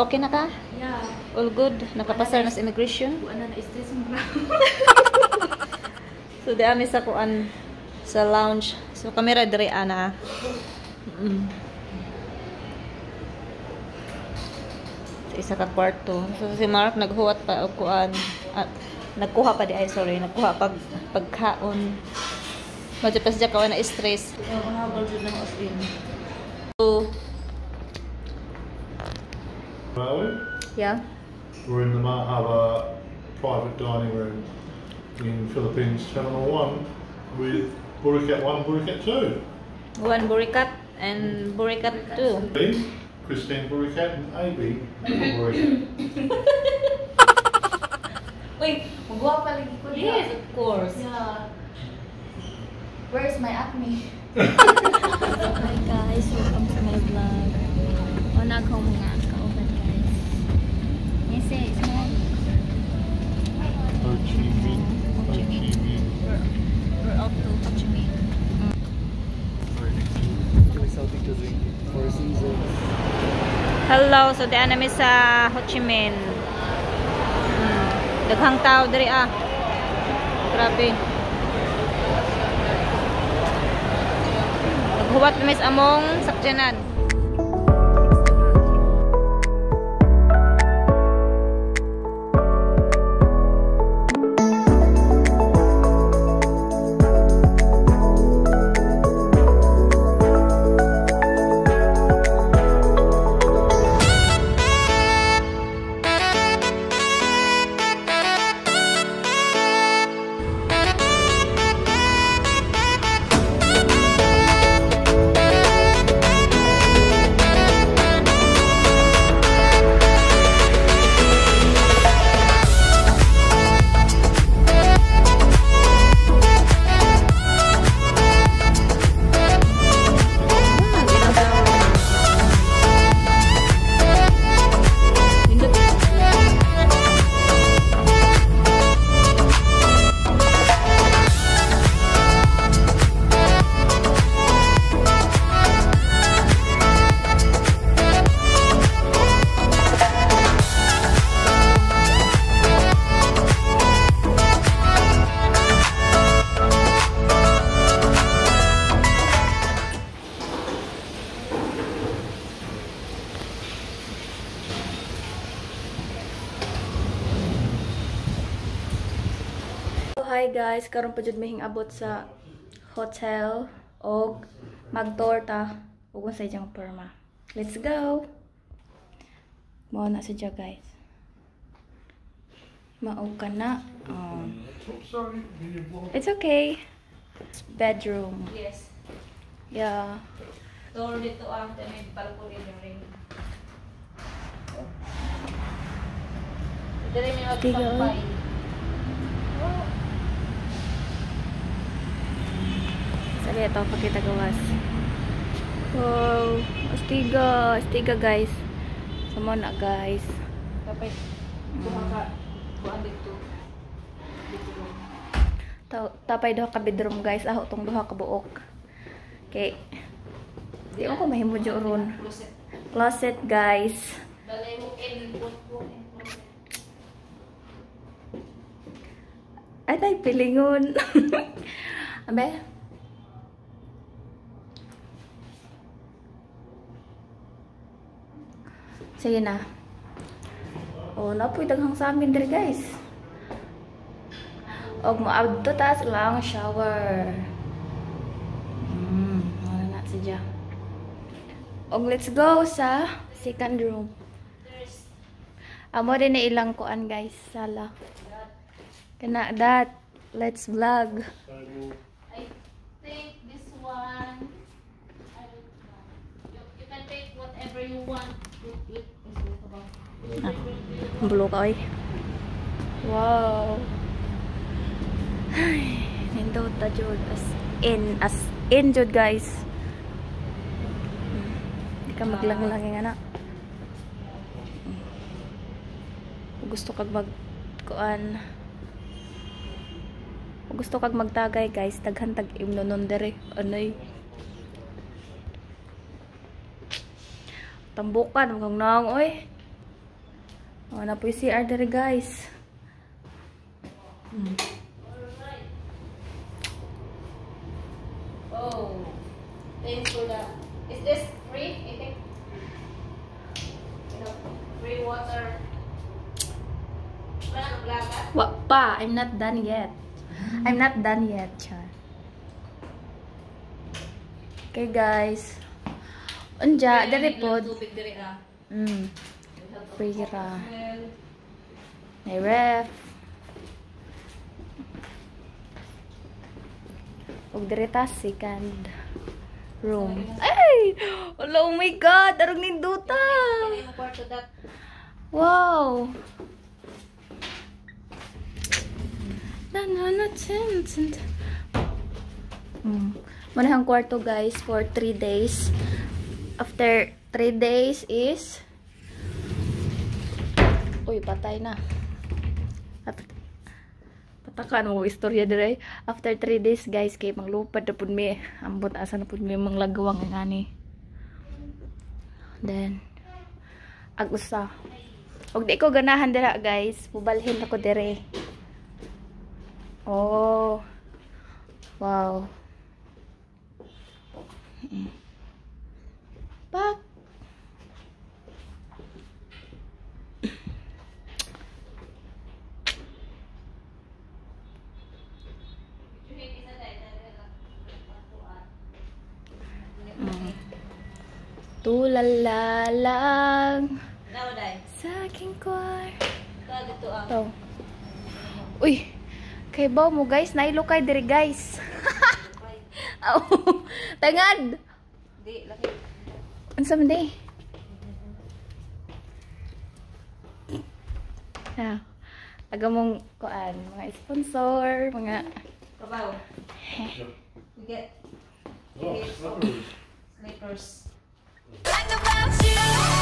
Okay na ka? Yeah. All good? Nakapasar na sa immigration? Ano na stress mo bro? So, di amin sa kuan sa lounge. So, kamera dire ana. Sa isa ka kwarto. So, si Mark naghuwat pa og kuan. Nagkuha pa di ay sorry. Nagkuha pagkaon. Medyo pa siya kawan na stress. Habol jud na as in. So, yeah. We're in the Mahava private dining room in Philippines Terminal 1 with Burikat 1 and Burikat 2. One Burikat and Burikat 2. Christine Burikat and AB Burikat. Wait, magwapa lagi ko diha. Yes, of course. Yeah. Where's my acne? Hi guys, welcome to my vlog. O nag-home nga kauban guys. Yes, smile. Ho Chi Minh. Ho Chi Minh. We're off to Ho Chi Minh. Four Seasons. Hello, so diyan namin sa Ho Chi Minh. Daghang tao diri ah. Grabe. Naghuwat kami sa among sakyanan. Hi guys, karon pa jud may abot sa hotel og magtorta ug sa ijang perma. Let's go. Mao na siya guys. Mao ka na. It's okay. Bedroom. Yes. Yeah. Door dito ang may balcony ring. Dili mi Okay, go. Sige, ito pakita gawas. Wow, astiga guys. Sama na guys. Kapay kumaka kuan dito. Tapay duha ka bedroom guys. Aho tong duha ka buok. Okay. Di ko mahimo jud ron. Closet guys. Balay mo in. Ay tay pilingon. Abe. Sige na. Oh, napoy daghang sa amin diri guys. Og moadto tas lang shower. Wala na siya. Og let's go sa second room. Amo din na ilang kuan guys, sala. Kana that. Let's vlog. I think this one you can take whatever you want. Bulo ka oy. Wow. Ay, nindot ta jud as in jud guys. Di ka maglang-lang nga na. Gusto kag magtagay guys, daghan tag imnonon dere. Anoy. Tambukan hanggang nang oy. Oh, na po yung CR dere, guys. Oh, thanks for that. Is this free? I think. Free water. Wala nang lagat. Wa pa, I'm not done yet. I'm not done yet, Char. Okay, guys. Unja, dere pod. Tubig diri ah. Free ra. May ref. Og dere ta second room. Ay! Oh my god, arog ninduta. Kaya mo kwarto dat. Wow. Na tin. Manahang kwarto, guys, for 3 days. After 3 days is uy, patay na. Patakan mo istorya dire. After 3 days, guys, kay manglupad na pud mi. Ambot asa na pud mi manglagawang ngani. Then agusa. Og di ko ganahan dira, guys. Pubalhin ako dire. Oh. Wow. Pak. Tulala lang Now dai. sa aking kwarto. Dito ah. Oh. Uy, kay baw mo, guys, nailukay diri, guys. Oh, tangad. Di laki. Unsa man di? Ah, aga mong kuan, mga sponsor, mga Kabaw. We get Oh, slippery. slippers. Like about you.